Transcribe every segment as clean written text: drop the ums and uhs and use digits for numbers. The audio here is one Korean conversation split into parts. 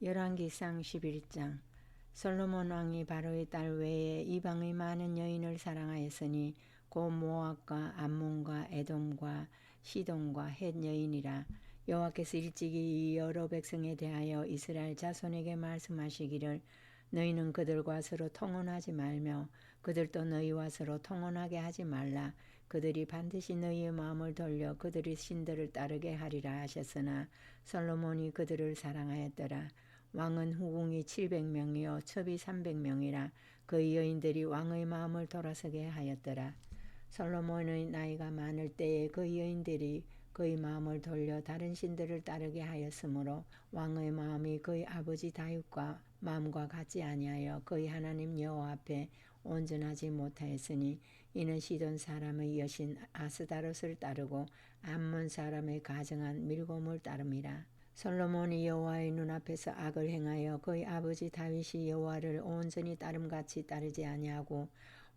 열왕기상 11장. 솔로몬 왕이 바로의 딸 외에 이방의 많은 여인을 사랑하였으니 곧 모압과 암몬과 에돔과 시돈과 헷 여인이라. 여호와께서 일찍이 이 여러 백성에 대하여 이스라엘 자손에게 말씀하시기를 너희는 그들과 서로 통혼하지 말며 그들도 너희와 서로 통혼하게 하지 말라. 그들이 반드시 너희의 마음을 돌려 그들의 신들을 따르게 하리라 하셨으나 솔로몬이 그들을 사랑하였더라. 왕은 후궁이 700명이요 첩이 300명이라. 그의 여인들이 왕의 마음을 돌아서게 하였더라. 솔로몬의 나이가 많을 때에 그의 여인들이 그의 마음을 돌려 다른 신들을 따르게 하였으므로 왕의 마음이 그의 아버지 다윗과 마음과 같지 아니하여 그의 하나님 여호와 앞에 온전하지 못하였으니 이는 시돈 사람의 여신 아스다롯을 따르고 암몬 사람의 가정한 밀곰을 따름이라. 솔로몬이 여호와의 눈앞에서 악을 행하여 그의 아버지 다윗이 여호와를 온전히 따름같이 따르지 아니하고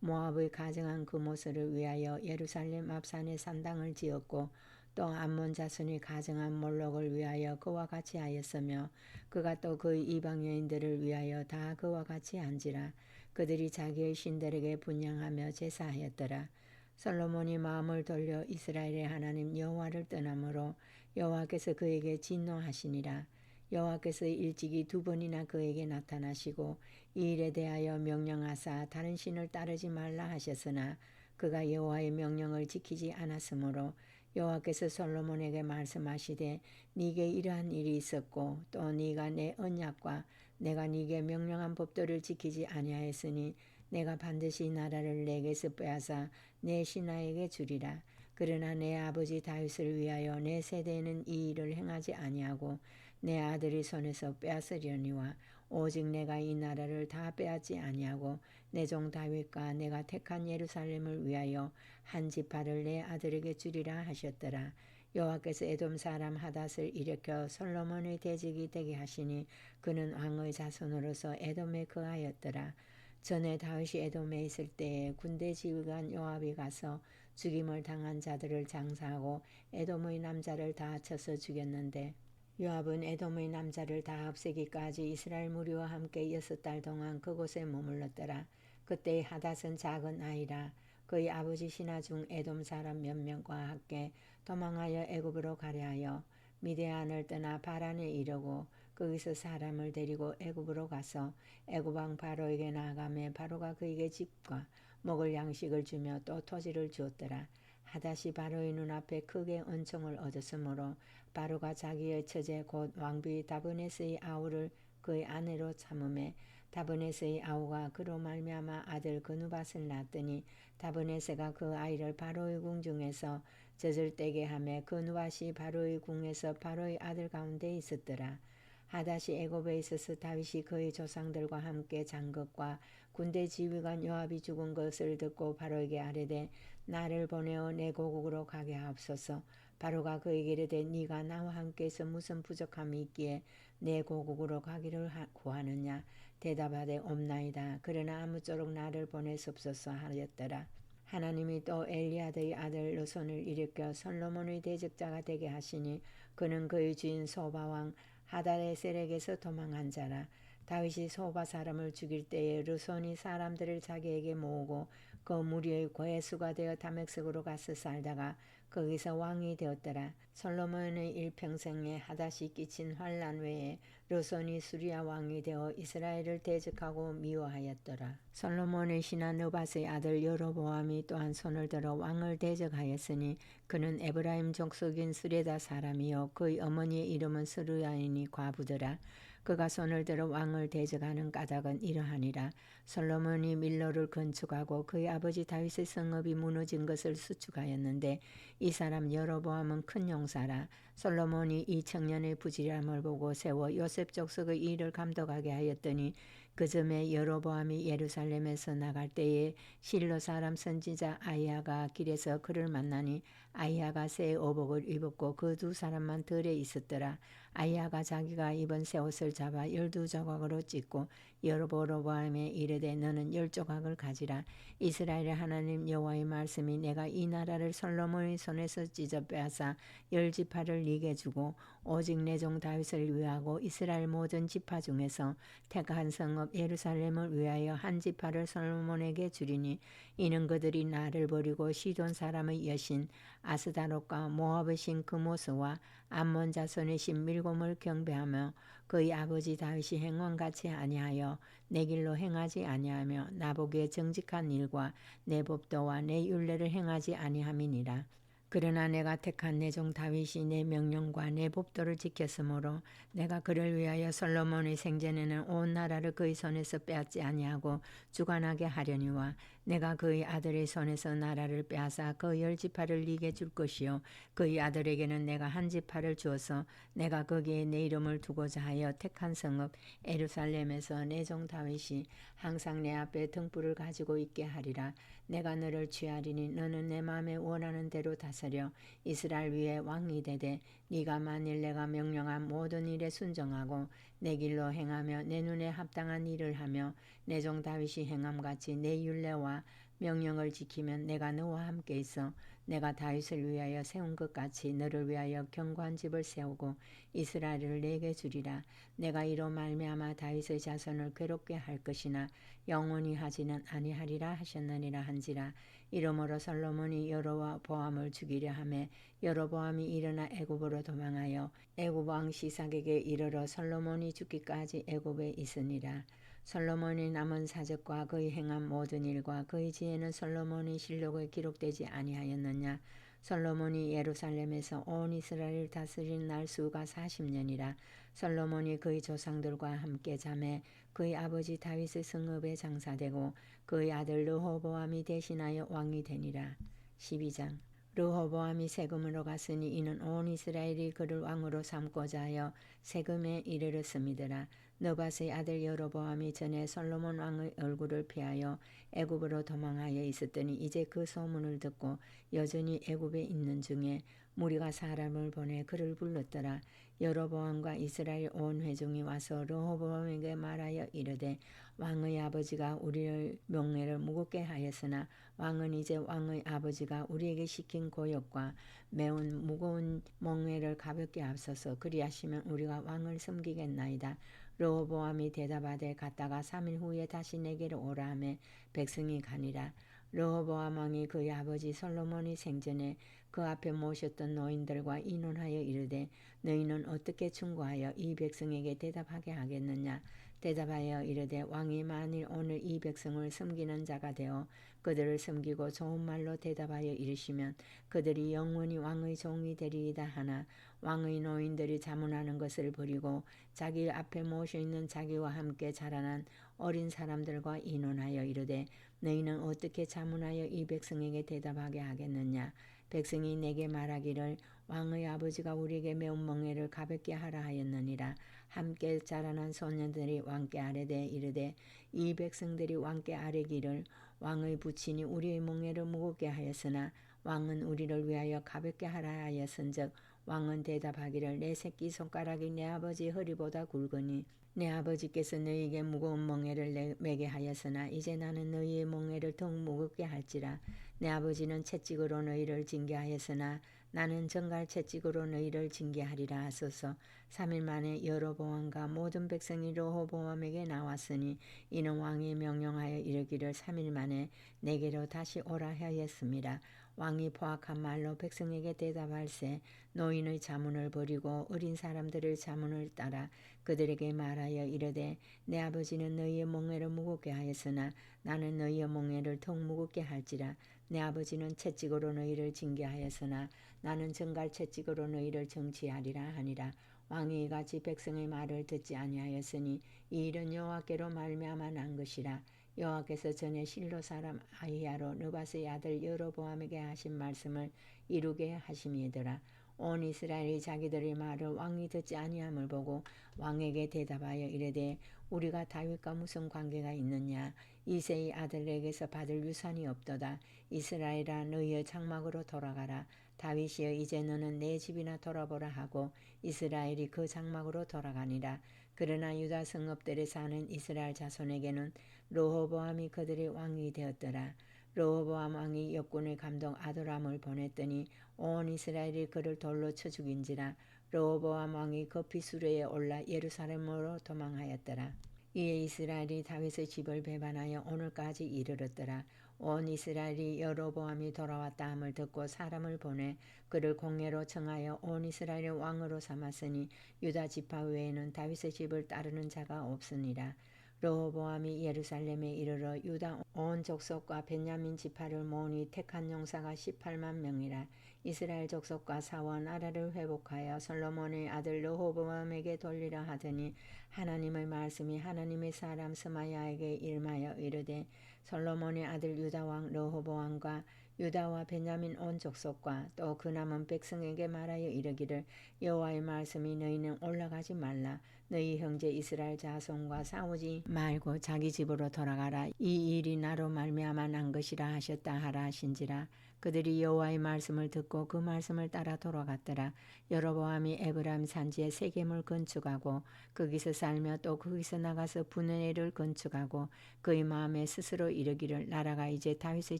모압의 가정한 그모스를 위하여 예루살렘 앞산에 산당을 지었고 또 암몬 자손이 가정한 몰록을 위하여 그와 같이 하였으며 그가 또 그의 이방 여인들을 위하여 다 그와 같이 한지라. 그들이 자기의 신들에게 분향하며 제사하였더라. 솔로몬이 마음을 돌려 이스라엘의 하나님 여호와를 떠나므로 여호와께서 그에게 진노하시니라. 여호와께서 일찍이 2번이나 그에게 나타나시고 이 일에 대하여 명령하사 다른 신을 따르지 말라 하셨으나 그가 여호와의 명령을 지키지 않았으므로 여호와께서 솔로몬에게 말씀하시되 네게 이러한 일이 있었고 또 네가 내 언약과 내가 네게 명령한 법도를 지키지 아니하였으니 내가 반드시 나라를 내게서 빼앗아 내 신하에게 주리라. 그러나 내 아버지 다윗을 위하여 내 세대에는 이 일을 행하지 아니하고 내 아들의 손에서 빼앗으려니와 오직 내가 이 나라를 다 빼앗지 아니하고 내 종 다윗과 내가 택한 예루살렘을 위하여 한 지파를 내 아들에게 주리라 하셨더라. 여호와께서 에돔 사람 하닷을 일으켜 솔로몬의 대적이 되게 하시니 그는 왕의 자손으로서 에돔에 거하였더라. 전에 다윗이 에돔에 있을 때에 군대 지휘관 요압이 가서 죽임을 당한 자들을 장사하고 에돔의 남자를 다 쳐서 죽였는데 요압은 에돔의 남자를 다 없애기까지 이스라엘 무리와 함께 6달 동안 그곳에 머물렀더라. 그때 하닷은 작은 아이라. 그의 아버지 신하 중 에돔 사람 몇 명과 함께 도망하여 애굽으로 가려하여 미디안을 떠나 바란에 이르고 거기서 사람을 데리고 애굽으로 가서 애굽 왕 바로에게 나아가매 바로가 그에게 집과 먹을 양식을 주며 또 토지를 주었더라. 하닷이 바로의 눈앞에 크게 은총을 얻었으므로 바로가 자기의 처제 곧 왕비 다브네스의 아우를 그의 아내로 삼음에 다브네스의 아우가 그로 말미암아 아들 그누밧을 낳았더니 다브네스가 그 아이를 바로의 궁 중에서 젖을 떼게 하매 그누밧이 바로의 궁에서 바로의 아들 가운데 있었더라. 하닷이 애굽에 있어서 다윗이 그의 조상들과 함께 장것과 군대 지휘관 요압이 죽은 것을 듣고 바로에게 아뢰되 나를 보내어 내 고국으로 가게 하옵소서. 바로가 그에게 이르되 네가 나와 함께해서 무슨 부족함이 있기에 내 고국으로 가기를 구하느냐. 대답하되 없나이다. 그러나 아무쪼록 나를 보내소서 하였더라. 하나님이 또 엘리아드의 아들 르손을 일으켜 솔로몬의 대적자가 되게 하시니 그는 그의 주인 소바왕 하다레셀에게서 도망한 자라. 다윗이 소바 사람을 죽일 때에 르손이 사람들을 자기에게 모으고 그 무리의 고해수가 되어 다메섹으로 가서 살다가 거기서 왕이 되었더라. 솔로몬의 일평생에 하닷이 끼친 환난 외에 르손이 수리아 왕이 되어 이스라엘을 대적하고 미워하였더라. 솔로몬의 신하 느밧의 아들 여로보암이 또한 손을 들어 왕을 대적하였으니 그는 에브라임 족속인 스레다 사람이요 그의 어머니의 이름은 스루야이니 과부더라. 그가 손을 들어 왕을 대적하는 까닭은 이러하니라. 솔로몬이 밀로를 건축하고 그의 아버지 다윗의 성읍이 무너진 것을 수축하였는데 이 사람 여로보암은 큰 용사라. 솔로몬이 이 청년의 부지런함을 보고 세워 요셉 족속의 일을 감독하게 하였더니 그 즈음에 여로보암이 예루살렘에서 나갈 때에 실로 사람 선지자 아이야가 길에서 그를 만나니 아히야가 새 의복을 입었고 그 두 사람만 들에 있었더라. 아히야가 자기가 입은 새 옷을 잡아 12조각으로 찢고 여로보암에 이르되 너는 10조각을 가지라. 이스라엘의 하나님 여호와의 말씀이 내가 이 나라를 솔로몬의 손에서 찢어 빼앗아 10지파를 네게 주고 오직 내 종 다윗을 위하고 이스라엘 모든 지파 중에서 택한 성읍 예루살렘을 위하여 한 지파를 솔로몬에게 주리니 이는 그들이 나를 버리고 시돈 사람의 여신 아스다롯과 모압의 신 그모스와 암몬 자손의 신 밀곰을 경배하며 그의 아버지 다윗이 행한 같이 아니하여 내 길로 행하지 아니하며 나보기에 정직한 일과 내 법도와 내 율례를 행하지 아니함이니라. 그러나 내가 택한 내 종 다윗이 내 명령과 내 법도를 지켰으므로 내가 그를 위하여 솔로몬의 생전에는 온 나라를 그의 손에서 빼앗지 아니하고 주관하게 하려니와 내가 그의 아들의 손에서 나라를 빼앗아 그 10지파를 네게 줄 것이요 그의 아들에게는 내가 한 지파를 주어서 내가 거기에 내 이름을 두고자 하여 택한 성읍 예루살렘에서 내 종 다윗이 항상 내 앞에 등불을 가지고 있게 하리라. 내가 너를 취하리니 너는 내 마음에 원하는 대로 다스려 이스라엘 위에 왕이 되되 네가 만일 내가 명령한 모든 일에 순종하고 내 길로 행하며 내 눈에 합당한 일을 하며 내 종 다윗이 행함같이 내 율례와 명령을 지키면 내가 너와 함께 있어 내가 다윗을 위하여 세운 것 같이 너를 위하여 견고한 집을 세우고 이스라엘을 내게 주리라. 내가 이로 말미암아 다윗의 자손을 괴롭게 할 것이나 영원히 하지는 아니하리라 하셨느니라 한지라. 이러므로 솔로몬이 여로보암을 죽이려 하매 여로보암이 일어나 애굽으로 도망하여 애굽 왕 시삭에게 이르러 솔로몬이 죽기까지 애굽에 있으니라. 솔로몬이 남은 사적과 그의 행한 모든 일과 그의 지혜는 솔로몬의 실록에 기록되지 아니하였느냐. 솔로몬이 예루살렘에서 온 이스라엘을 다스린 날 수가 40년이라. 솔로몬이 그의 조상들과 함께 잠에 그의 아버지 다윗의 성읍에 장사되고 그의 아들 르호보암이 대신하여 왕이 되니라. 12장 르호보암이 세금으로 갔으니 이는 온 이스라엘이 그를 왕으로 삼고자 하여 세금에 이르렀음이더라. 느밧의 아들 여로보암이 전에 솔로몬 왕의 얼굴을 피하여 애굽으로 도망하여 있었더니 이제 그 소문을 듣고 여전히 애굽에 있는 중에 무리가 사람을 보내 그를 불렀더라. 여로보암과 이스라엘 온 회중이 와서 르호보암에게 말하여 이르되 왕의 아버지가 우리의 명예를 무겁게 하였으나 왕은 이제 왕의 아버지가 우리에게 시킨 고역과 매운 무거운 멍에를 가볍게 앞서서 그리하시면 우리가 왕을 섬기겠나이다. 르호보암이 대답하되 갔다가 3일 후에 다시 내게로 오라 하매 백성이 가니라. 르호보암 왕이 그의 아버지 솔로몬이 생전에 그 앞에 모셨던 노인들과 의논하여 이르되 너희는 어떻게 충고하여 이 백성에게 대답하게 하겠느냐. 대답하여 이르되 왕이 만일 오늘 이 백성을 섬기는 자가 되어 그들을 섬기고 좋은 말로 대답하여 이르시면 그들이 영원히 왕의 종이 되리이다 하나 왕의 노인들이 자문하는 것을 버리고 자기 앞에 모셔있는 자기와 함께 자라난 어린 사람들과 의논하여 이르되 너희는 어떻게 자문하여 이 백성에게 대답하게 하겠느냐. 백성이 내게 말하기를 왕의 아버지가 우리에게 매운 멍에를 가볍게 하라 하였느니라. 함께 자라난 소년들이 왕께 아뢰되 이르되 이 백성들이 왕께 아뢰기를 왕의 부친이 우리의 멍에를 무겁게 하였으나 왕은 우리를 위하여 가볍게 하라 하였은즉 왕은 대답하기를 내 새끼 손가락이 내 아버지 허리보다 굵으니 내 아버지께서 너희에게 무거운 멍에를 매게 하였으나 이제 나는 너희의 멍에를 더욱 무겁게 할지라. 내 아버지는 채찍으로 너희를 징계하였으나 나는 정갈 채찍으로 너희를 징계하리라 하소서. 3일 만에 여로보암과 모든 백성이 르호보암에게 나왔으니 이는 왕이 명령하여 이르기를 3일 만에 내게로 다시 오라 하였습니다. 왕이 포악한 말로 백성에게 대답할세 노인의 자문을 버리고 어린 사람들의 자문을 따라 그들에게 말하여 이르되 내 아버지는 너희의 멍에를 무겁게 하였으나 나는 너희의 멍에를 더욱 무겁게 할지라. 내 아버지는 채찍으로 너희를 징계하였으나 나는 정갈 채찍으로 너희를 정치하리라 하니라. 왕이 이같이 백성의 말을 듣지 아니하였으니 이 일은 여호와께로 말미암아 난 것이라. 여호와께서 전에 실로 사람 아히야로 느밧의 아들 여로보암에게 하신 말씀을 이루게 하심이더라. 온 이스라엘이 자기들의 말을 왕이 듣지 아니함을 보고 왕에게 대답하여 이르되 우리가 다윗과 무슨 관계가 있느냐. 이새의 아들에게서 받을 유산이 없도다. 이스라엘아 너희의 장막으로 돌아가라. 다윗이여 이제 너는 내 집이나 돌아보라 하고 이스라엘이 그 장막으로 돌아가니라. 그러나 유다 성읍들에 사는 이스라엘 자손에게는 르호보암이 그들의 왕이 되었더라. 르호보암 왕이 역군의 감독 아도람을 보냈더니 온 이스라엘이 그를 돌로 쳐 죽인지라. 르호보암 왕이 급히 수레에 올라 예루살렘으로 도망하였더라. 이에 이스라엘이 다윗의 집을 배반하여 오늘까지 이르렀더라. 온 이스라엘이 여로보암이 돌아왔다 함을 듣고 사람을 보내 그를 공회로 청하여 온 이스라엘의 왕으로 삼았으니 유다 지파 외에는 다윗의 집을 따르는 자가 없으니라. 르호보암이 예루살렘에 이르러 유다 온 족속과 베냐민 지파를 모으니 택한 용사가 18만 명이라. 이스라엘 족속과 사원 나라를 회복하여 솔로몬의 아들 르호보암에게 돌리라 하더니 하나님의 말씀이 하나님의 사람 스마야에게 임하여 이르되 솔로몬의 아들 유다왕 르호보암과 유다와 베냐민 온 족속과 또 그 남은 백성에게 말하여 이르기를 여호와의 말씀이 너희는 올라가지 말라. 너희 형제 이스라엘 자손과 싸우지 말고 자기 집으로 돌아가라. 이 일이 나로 말미암아 난 것이라 하셨다 하라 하신지라. 그들이 여호와의 말씀을 듣고 그 말씀을 따라 돌아갔더라. 여로보암이 에브라임 산지에 세겜을 건축하고 거기서 살며 또 거기서 나가서 브느엘을 건축하고 그의 마음에 스스로 이르기를 나라가 이제 다윗의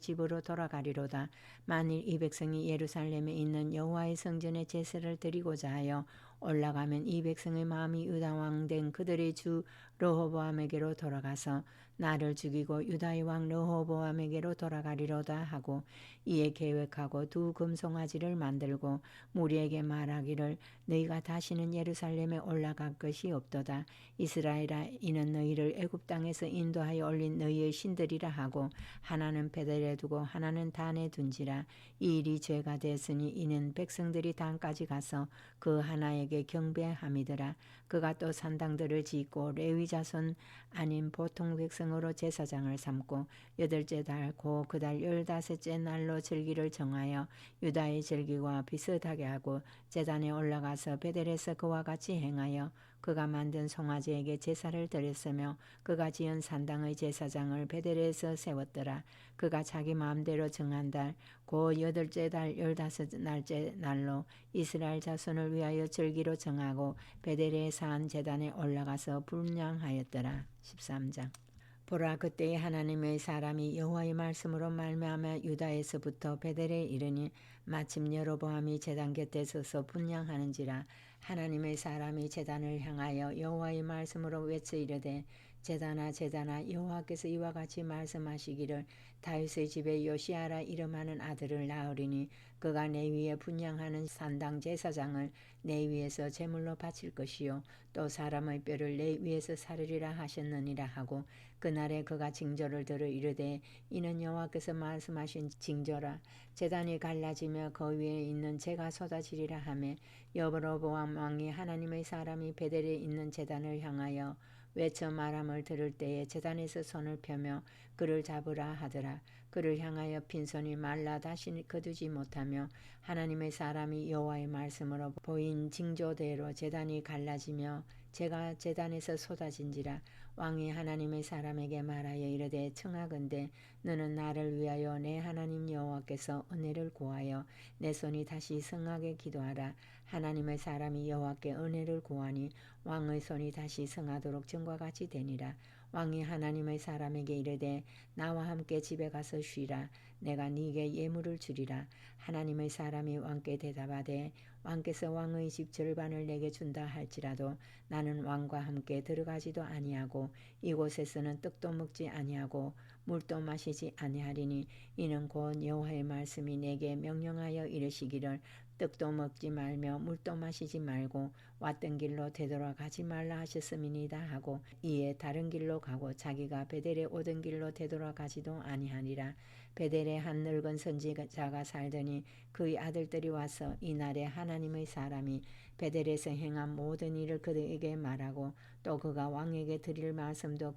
집으로 돌아가리로다. 만일 이 백성이 예루살렘에 있는 여호와의 성전에 제사를 드리고자 하여 올라가면 이 백성의 마음이 유다 왕 된 그들의 주 르호보암에게로 돌아가서 나를 죽이고 유다의 왕 르호보암에게로 돌아가리로다 하고 이에 계획하고 두 금송아지를 만들고 무리에게 말하기를 너희가 다시는 예루살렘에 올라갈 것이 없도다. 이스라엘아 이는 너희를 애굽 땅에서 인도하여 올린 너희의 신들이라 하고 하나는 베델에 두고 하나는 단에 둔지라. 이 일이 죄가 됐으니 이는 백성들이 단까지 가서 그 하나에게 경배함이더라. 그가 또 산당들을 짓고 레위 자손 아닌 보통 백성으로 제사장을 삼고 8째 달 고 그 달 15째 날로 절기를 정하여 유다의 절기와 비슷하게 하고 제단에 올라가서 베델에서 그와 같이 행하여 그가 만든 송아지에게 제사를 드렸으며 그가 지은 산당의 제사장을 베델에서 세웠더라. 그가 자기 마음대로 정한 달 고 8째 달 15날째 날로 이스라엘 자손을 위하여 절기로 정하고 베델에 산 제단에 올라가서 분향하였더라. 13장. 보라 그때에 하나님의 사람이 여호와의 말씀으로 말미암아 유다에서부터 베델에 이르니 마침 여로보암이 제단 곁에 서서 분향하는지라. 하나님의 사람이 제단을 향하여 여호와의 말씀으로 외쳐 이르되 제단아 제단아 여호와께서 이와 같이 말씀하시기를 다윗의 집에 요시아라 이름하는 아들을 낳으리니 그가 내 위에 분향하는 산당 제사장을 내 위에서 제물로 바칠 것이요 또 사람의 뼈를 내 위에서 사르리라 하셨느니라 하고 그날에 그가 징조를 들어 이르되 이는 여호와께서 말씀하신 징조라. 제단이 갈라지며 그 위에 있는 재가 쏟아지리라 하며 여로보암 왕이 하나님의 사람이 베델에 있는 제단을 향하여 외쳐 말함을 들을 때에 제단에서 손을 펴며 그를 잡으라 하더라. 그를 향하여 빈손이 말라 다시 거두지 못하며 하나님의 사람이 여호와의 말씀으로 보인 징조대로 제단이 갈라지며 제가 제단에서 쏟아진지라. 왕이 하나님의 사람에게 말하여 이르되 청하건대 너는 나를 위하여 내 하나님 여호와께서 은혜를 구하여 내 손이 다시 성하게 기도하라. 하나님의 사람이 여호와께 은혜를 구하니 왕의 손이 다시 성하도록 전과 같이 되니라. 왕이 하나님의 사람에게 이르되 나와 함께 집에 가서 쉬라. 내가 네게 예물을 주리라. 하나님의 사람이 왕께 대답하되 왕께서 왕의 집 절반을 내게 준다 할지라도 나는 왕과 함께 들어가지도 아니하고 이곳에서는 떡도 먹지 아니하고 물도 마시지 아니하리니 이는 곧 여호와의 말씀이 내게 명령하여 이르시기를 떡도 먹지 말며 물도 마시지 말고 왔던 길로 되돌아가지 말라 하셨음이니이다 하고 이에 다른 길로 가고 자기가 베델에 오던 길로 되돌아가지도 아니하니라. 베델에 한 늙은 선지자가 살더니 그의 아들들이 와서 이날에 하나님의 사람이 베델에서 행한 모든 일을 그들에게 말하고 또 그가 왕에게 드릴 말씀도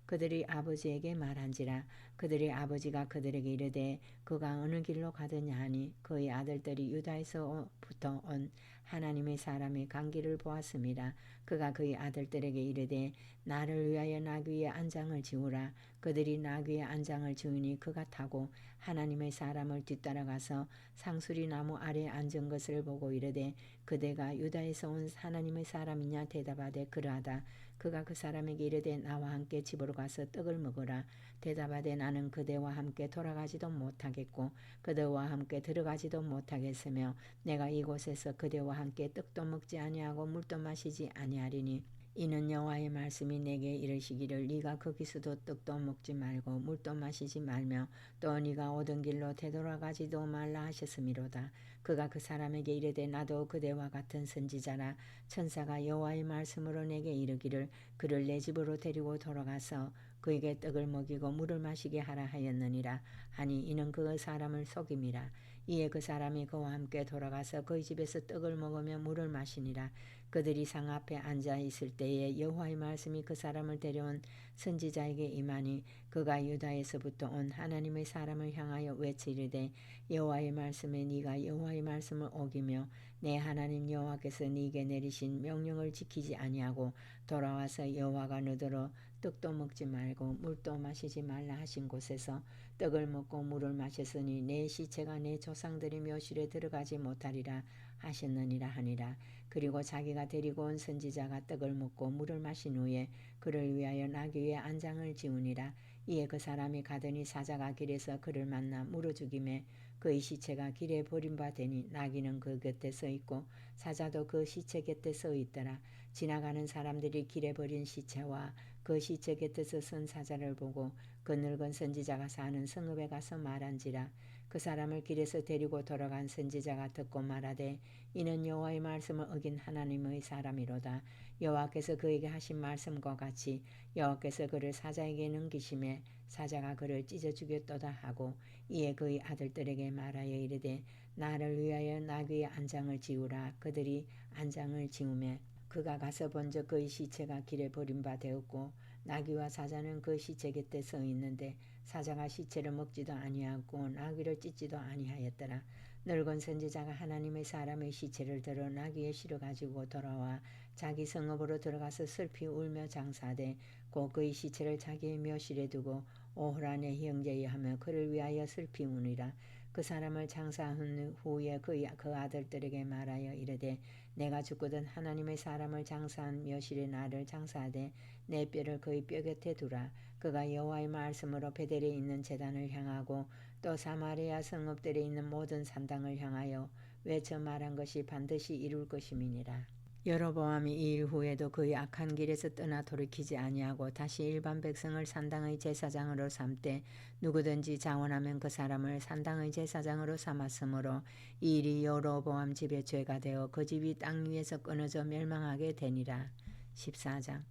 그들이 아버지에게 말한지라. 그들의 아버지가 그들에게 이르되 그가 어느 길로 가더냐 하니 그의 아들들이 유다에서부터 온 하나님의 사람이 간기를 보았습니다. 그가 그의 아들들에게 이르되 나를 위하여 나귀의 안장을 지우라. 그들이 나귀의 안장을 지우니 그가 타고 하나님의 사람을 뒤따라가서 상수리 나무 아래에 앉은 것을 보고 이르되 그대가 유다에서 온 하나님의 사람이냐 대답하되 그러하다. 그가 그 사람에게 이르되 나와 함께 집으로 가서 떡을 먹으라. 대답하되 나는 그대와 함께 돌아가지도 못하겠고 그대와 함께 들어가지도 못하겠으며 내가 이곳에서 그대와 함께 떡도 먹지 아니하고 물도 마시지 아니하리니 이는 여호와의 말씀이 내게 이르시기를 네가 거기서도 떡도 먹지 말고 물도 마시지 말며 또 네가 오던 길로 되돌아가지도 말라 하셨음이로다. 그가 그 사람에게 이르되 나도 그대와 같은 선지자라. 천사가 여호와의 말씀으로 내게 이르기를 그를 내 집으로 데리고 돌아가서 그에게 떡을 먹이고 물을 마시게 하라 하였느니라 하니 이는 그 사람을 속임이라. 이에 그 사람이 그와 함께 돌아가서 그의 집에서 떡을 먹으며 물을 마시니라. 그들이 상 앞에 앉아 있을 때에 여호와의 말씀이 그 사람을 데려온 선지자에게 임하니 그가 유다에서부터 온 하나님의 사람을 향하여 외치리되 여호와의 말씀에 네가 여호와의 말씀을 어기며 내 하나님 여호와께서 네게 내리신 명령을 지키지 아니하고 돌아와서 여호와가 너더러 떡도 먹지 말고 물도 마시지 말라 하신 곳에서 떡을 먹고 물을 마셨으니 내 시체가 내 조상들의 묘실에 들어가지 못하리라 하셨느니라 하니라. 그리고 자기가 데리고 온 선지자가 떡을 먹고 물을 마신 후에 그를 위하여 나귀의 안장을 지우니라. 이에 그 사람이 가더니 사자가 길에서 그를 만나 물어 죽이매 그의 시체가 길에 버림받으니 나귀는 그 곁에 서 있고 사자도 그 시체 곁에 서 있더라. 지나가는 사람들이 길에 버린 시체와 그 시체 곁에서 선 사자를 보고 그 늙은 선지자가 사는 성읍에 가서 말한지라. 그 사람을 길에서 데리고 돌아간 선지자가 듣고 말하되 이는 여호와의 말씀을 어긴 하나님의 사람이로다. 여호와께서 그에게 하신 말씀과 같이 여호와께서 그를 사자에게 넘기심에 사자가 그를 찢어 죽였도다 하고 이에 그의 아들들에게 말하여 이르되 나를 위하여 나귀의 안장을 지우라. 그들이 안장을 지우매 그가 가서 본즉 그의 시체가 길에 버림받았고 나귀와 사자는 그 시체 곁에 서 있는데 사자가 시체를 먹지도 아니하고 나귀를 찢지도 아니하였더라. 늙은 선지자가 하나님의 사람의 시체를 들어 나귀에 실어 가지고 돌아와 자기 성읍으로 들어가서 슬피 울며 장사하되 곧 그의 시체를 자기의 묘실에 두고 오호라 내 형제여 하며 그를 위하여 슬피 우니라. 그 사람을 장사한 후에 그 아들들에게 말하여 이르되 내가 죽거든 하나님의 사람을 장사한 묘실에 나를 장사하되 내 뼈를 그의 뼈 곁에 두라. 그가 여호와의 말씀으로 베델에 있는 제단을 향하고 또 사마리아 성읍들에 있는 모든 산당을 향하여 외쳐 말한 것이 반드시 이룰 것임이니라. 여로보암이 이 일 후에도 그의 악한 길에서 떠나 돌이키지 아니하고 다시 일반 백성을 산당의 제사장으로 삼되 누구든지 자원하면 그 사람을 산당의 제사장으로 삼았으므로 이 일이 여로보암 집의 죄가 되어 그 집이 땅 위에서 끊어져 멸망하게 되니라. 14장.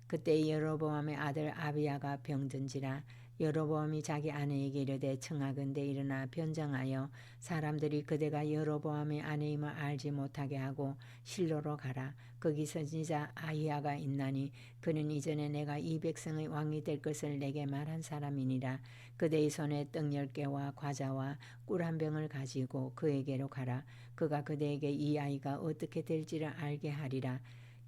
그때 여로보암의 아들 아비야가 병든지라. 여로보암이 자기 아내에게 이르되 청하건대 일어나 변장하여 사람들이 그대가 여로보암의 아내임을 알지 못하게 하고 실로로 가라. 거기 선지자 아히야가 있나니 그는 이전에 내가 이 백성의 왕이 될 것을 내게 말한 사람이니라. 그대의 손에 떡 10개와 과자와 꿀 한 병을 가지고 그에게로 가라. 그가 그대에게 이 아이가 어떻게 될지를 알게 하리라.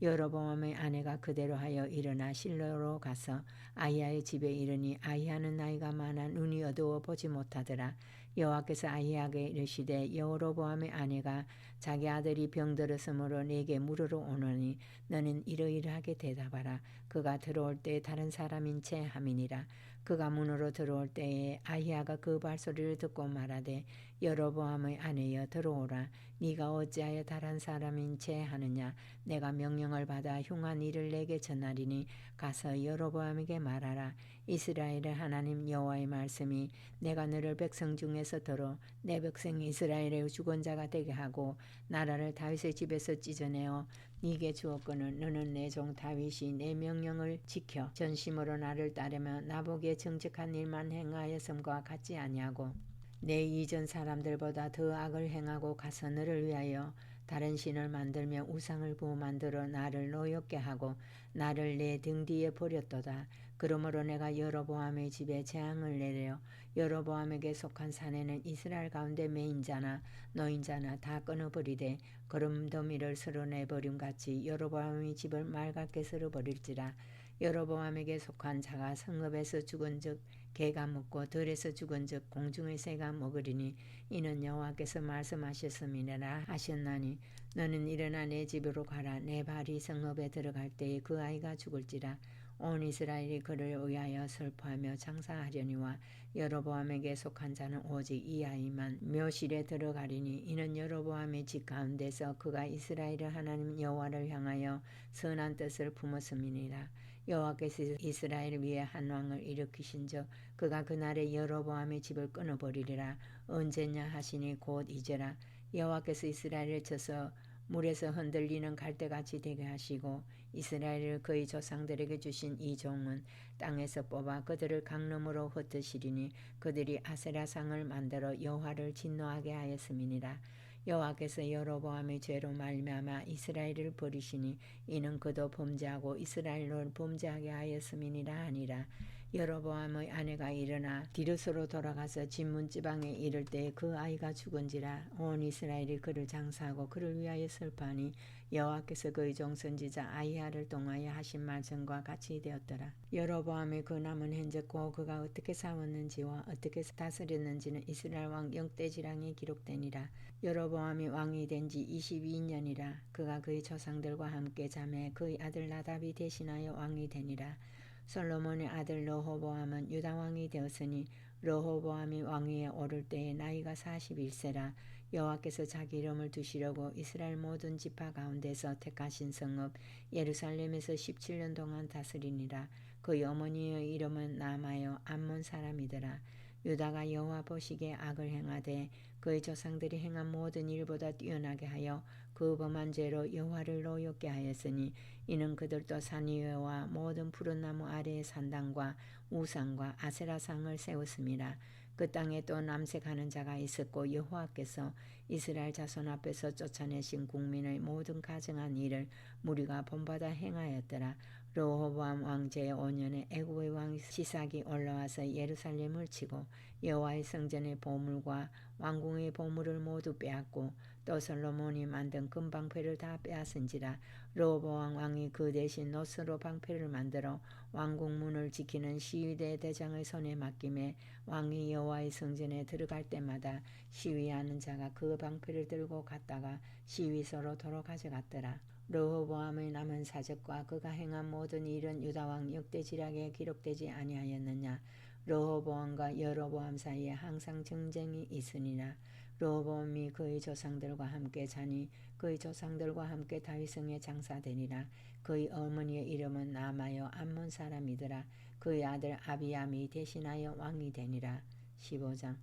여로보암의 아내가 그대로 하여 일어나 실로로 가서 아히야의 집에 이르니 아히야는 나이가 많아 눈이 어두워 보지 못하더라. 여호와께서 아히야에게 이르시되 여로보암의 아내가 자기 아들이 병들었으므로 내게 물으러 오노니 너는 이러이러하게 대답하라. 그가 들어올 때 다른 사람인 채 함이니라. 그가 문으로 들어올 때에 아히야가 그 발소리를 듣고 말하되 여로보암의 아내여 들어오라. 네가 어찌하여 다른 사람인 채 하느냐. 내가 명령을 받아 흉한 일을 내게 전하리니 가서 여로보암에게 말하라. 이스라엘의 하나님 여호와의 말씀이 내가 너를 백성 중에서 들어 내 백성 이스라엘의 주권자가 되게 하고 나라를 다윗의 집에서 찢어내어 네게 주었거늘 너는 내 종 다윗이 내 명령을 지켜 전심으로 나를 따르며 나보기에 정직한 일만 행하였음과 같지 아니하고 내 이전 사람들보다 더 악을 행하고 가서 너를 위하여 다른 신을 만들며 우상을 부어 만들어 나를 노엽게 하고 나를 내 등 뒤에 버렸도다. 그러므로 내가 여로보암의 집에 재앙을 내려 여로보암에게 속한 산에는 이스라엘 가운데 매인자나 노인자나 다 끊어버리되 거름더미를 쓸어내버림같이 여로보암의 집을 맑게 쓸어버릴지라. 여로보암에게 속한 자가 성읍에서 죽은즉 개가 먹고 들에서 죽은즉 공중의 새가 먹으리니 이는 여호와께서 말씀하셨음이니라 하셨나니 너는 일어나 내 집으로 가라. 내 발이 성읍에 들어갈 때에 그 아이가 죽을지라. 온 이스라엘이 그를 위하여 슬퍼하며 장사하려니와 여로보암에게 속한 자는 오직 이 아이만 묘실에 들어가리니 이는 여로보암의 집 가운데서 그가 이스라엘의 하나님 여호와를 향하여 선한 뜻을 품었음이니라. 여호와께서 이스라엘 위에 한 왕을 일으키신즉 그가 그날에 여로보암의 집을 끊어버리리라. 언제냐 하시니 곧 이제라. 여호와께서 이스라엘을 쳐서 물에서 흔들리는 갈대같이 되게 하시고 이스라엘을 그의 조상들에게 주신 이 종은 땅에서 뽑아 그들을 강름으로 흩으시리니 그들이 아세라상을 만들어 여호와를 진노하게 하였음이니라. 여호와께서 여로보암의 죄로 말미암아 이스라엘을 버리시니 이는 그도 범죄하고 이스라엘로 범죄하게 하였음이니라 하니라. 여로보암의 아내가 일어나 디르스로 돌아가서 진문지방에 이를 때 그 아이가 죽은지라. 온 이스라엘이 그를 장사하고 그를 위하여 슬퍼하니 여호와께서 그의 종 선지자 아히야를 통하여 하신 말씀과 같이 되었더라. 여로보암의 그 남은 행적과 그가 어떻게 싸웠는지와 어떻게 다스렸는지는 이스라엘 왕 역대지랑에 기록되니라. 여로보암이 왕이 된 지 22년이라. 그가 그의 조상들과 함께 잠에 그의 아들 나답이 대신하여 왕이 되니라. 솔로몬의 아들 르호보암은 유다 왕이 되었으니 르호보암이 왕위에 오를 때에 나이가 41세라. 여호와께서 자기 이름을 두시려고 이스라엘 모든 지파 가운데서 택하신 성읍 예루살렘에서 17년 동안 다스리니라. 그의 어머니의 이름은 나마요 암몬 사람이더라. 유다가 여호와 보시기에 악을 행하되 그의 조상들이 행한 모든 일보다 뛰어나게 하여 그 범한 죄로 여호와를 노엽게 하였으니 이는 그들도 산 위에와 모든 푸른 나무 아래에 산당과 우상과 아세라상을 세웠음이라. 그 땅에 또 남색하는 자가 있었고 여호와께서 이스라엘 자손 앞에서 쫓아내신 국민의 모든 가증한 일을 무리가 본받아 행하였더라. 르호보암 왕 제5년에 애굽의 왕 시삭이 올라와서 예루살렘을 치고 여호와의 성전의 보물과 왕궁의 보물을 모두 빼앗고 또 솔로몬이 만든 금방패를 다 빼앗은지라. 르호보암 왕이 그 대신 노스로 방패를 만들어 왕궁 문을 지키는 시위대 대장의 손에 맡김에 왕이 여호와의 성전에 들어갈 때마다 시위하는 자가 그 방패를 들고 갔다가 시위소로 도로 가져갔더라. 르호보암의 남은 사적과 그가 행한 모든 일은 유다왕 역대지략에 기록되지 아니하였느냐. 르호보암과 여로보암 사이에 항상 정쟁이 있으니라. 르호보암이 그의 조상들과 함께 자니 그의 조상들과 함께 다윗성에 장사되니라. 그의 어머니의 이름은 나마요 암몬 사람이더라. 그의 아들 아비암이 대신하여 왕이 되니라. 15장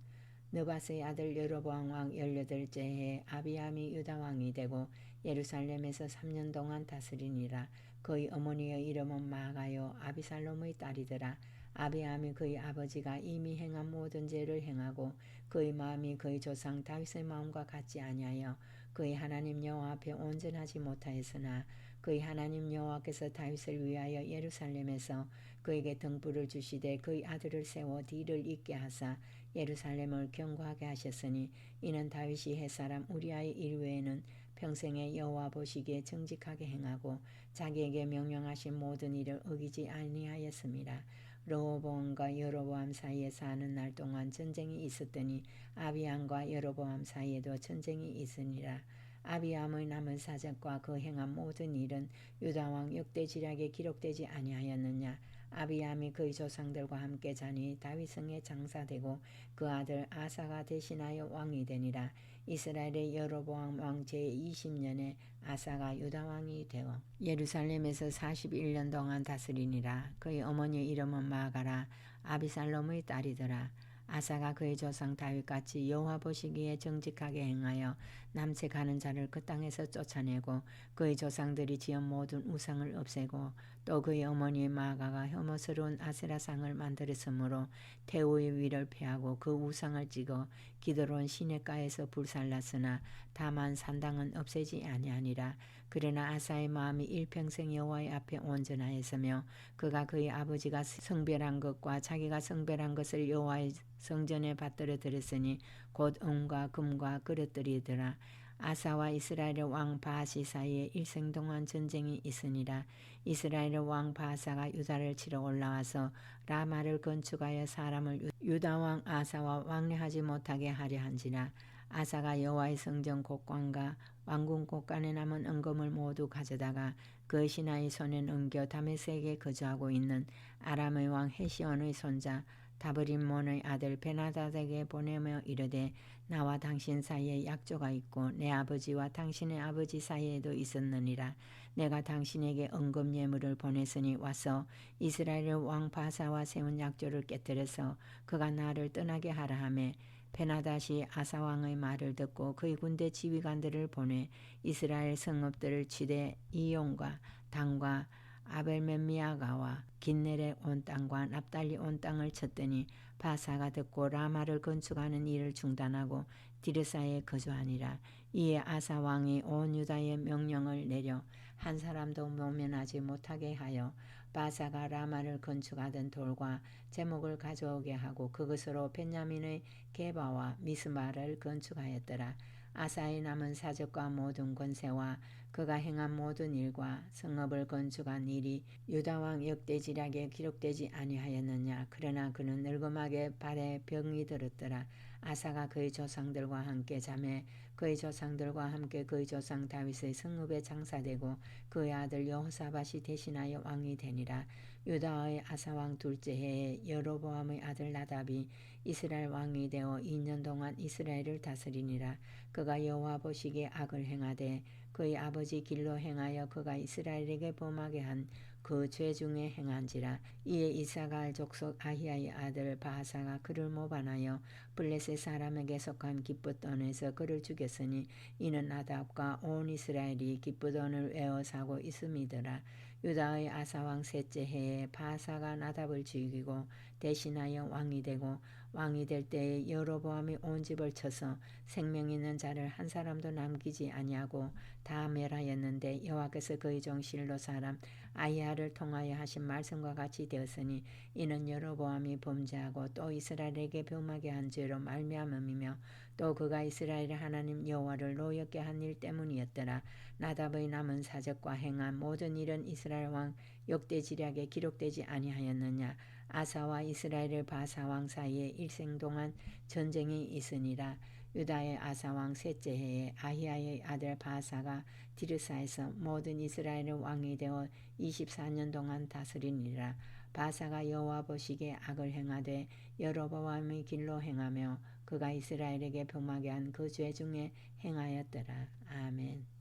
느바스의 아들 여로보암 왕 18째 해에 아비암이 유다 왕이 되고 예루살렘에서 3년 동안 다스리니라. 그의 어머니의 이름은 마가요 아비살롬의 딸이더라. 아비암이 그의 아버지가 이미 행한 모든 죄를 행하고 그의 마음이 그의 조상 다윗의 마음과 같지 아니하여 그의 하나님 여호와 앞에 온전하지 못하였으나 그의 하나님 여호와께서 다윗을 위하여 예루살렘에서 그에게 등불을 주시되 그의 아들을 세워 뒤를 잇게 하사 예루살렘을 견고하게 하셨으니 이는 다윗이 햇사람 우리아의 일 외에는 평생에 여호와 보시기에 정직하게 행하고 자기에게 명령하신 모든 일을 어기지 아니하였음이라. 르호보암과 여로보암 사이에 사는 날 동안 전쟁이 있었더니 아비암과 여로보암 사이에도 전쟁이 있으니라. 아비암의 남은 사적과 그 행한 모든 일은 유다왕 역대지략에 기록되지 아니하였느냐. 아비암이 그의 조상들과 함께 자니 다윗성에 장사되고 그 아들 아사가 대신하여 왕이 되니라. 이스라엘의 여로보암 왕 제20년에 아사가 유다 왕이 되어 예루살렘에서 41년 동안 다스리니라. 그의 어머니의 이름은 마가라 아비살롬의 딸이더라. 아사가 그의 조상 다윗같이 여호와 보시기에 정직하게 행하여 남색하는 자를 그 땅에서 쫓아내고 그의 조상들이 지은 모든 우상을 없애고 또 그의 어머니 마아가가 혐오스러운 아세라상을 만들었으므로 태우의 위를 패하고 그 우상을 찍어 기드론 시냇가에서 불살랐으나 다만 산당은 없애지 아니하니라. 그러나 아사의 마음이 일평생 여호와의 앞에 온전하였으며 그가 그의 아버지가 성별한 것과 자기가 성별한 것을 여호와의 성전에 받들어 들었으니 곧 은과 금과 그릇들이더라. 아사와 이스라엘의 왕 바하시 사이에 일생 동안 전쟁이 있으니라. 이스라엘의 왕 바하사가 유다를 치러 올라와서 라마를 건축하여 사람을 유다 왕 아사와 왕래하지 못하게 하려 한지라. 아사가 여호와의 성전 곡관과 왕궁 곡관에 남은 은금을 모두 가져다가 그 신하의 손에 넘겨 다메섹에 거주하고 있는 아람의 왕 헤시온의 손자 다브림몬의 아들 베나다닥에게 보내며 이르되 나와 당신 사이에 약조가 있고 내 아버지와 당신의 아버지 사이에도 있었느니라. 내가 당신에게 은금 예물을 보냈으니 와서 이스라엘의 왕 바사와 세운 약조를 깨뜨려서 그가 나를 떠나게 하라 하매 베나닷이 아사왕의 말을 듣고 그의 군대 지휘관들을 보내 이스라엘 성읍들을 치되 이용과 단과 아벨메미아가와 긴넬의 온 땅과 납달리 온 땅을 쳤더니 바사가 듣고 라마를 건축하는 일을 중단하고 디르사에 거주하니라. 이에 아사 왕이 온 유다에 명령을 내려 한 사람도 모면하지 못하게 하여 바사가 라마를 건축하던 돌과 제목을 가져오게 하고 그것으로 벤야민의 게바와 미스마를 건축하였더라. 아사의 남은 사적과 모든 권세와 그가 행한 모든 일과 성읍을 건축한 일이 유다왕 역대지략에 기록되지 아니하였느냐. 그러나 그는 늙음하게 발에 병이 들었더라. 아사가 그의 조상들과 함께 잠에 그의 조상들과 함께 그의 조상 다윗의 성읍에 장사되고 그의 아들 여호사밧이 대신하여 왕이 되니라. 유다의 아사왕 둘째 해에 여로보암의 아들 나답이 이스라엘 왕이 되어 2년 동안 이스라엘을 다스리니라. 그가 여호와 보시기에 악을 행하되 그의 아버지 길로 행하여 그가 이스라엘에게 범하게 한 그 죄 중에 행한지라. 이에 이사갈 족속 아히야의 아들 바하사가 그를 모반하여 블레셋 사람에게 속한 기쁘돈에서 그를 죽였으니 이는 나답과 온 이스라엘이 기쁘돈을 외워 사고 있음이더라. 유다의 아사왕 셋째 해에 바하사가 나답을 죽이고 대신하여 왕이 되고 왕이 될 때에 여로보암이 온 집을 쳐서 생명 있는 자를 한 사람도 남기지 아니하고 다 멸하였는데 여호와께서 그의 종 실로 사람 아히야를 통하여 하신 말씀과 같이 되었으니 이는 여로보암이 범죄하고 또 이스라엘에게 범하게 한 죄로 말미암음이며 또 그가 이스라엘의 하나님 여호와를 노엽게 한 일 때문이었더라. 나답의 남은 사적과 행한 모든 일은 이스라엘 왕 역대지략에 기록되지 아니하였느냐. 아사와 이스라엘의 바사왕 사이에 일생 동안 전쟁이 있으니라. 유다의 아사왕 셋째 해에 아히야의 아들 바사가 디르사에서 모든 이스라엘의 왕이 되어 24년 동안 다스리니라. 바사가 여호와 보시기에 악을 행하되 여로보암의 길로 행하며 그가 이스라엘에게 범하게 한 그 죄 중에 행하였더라. 아멘.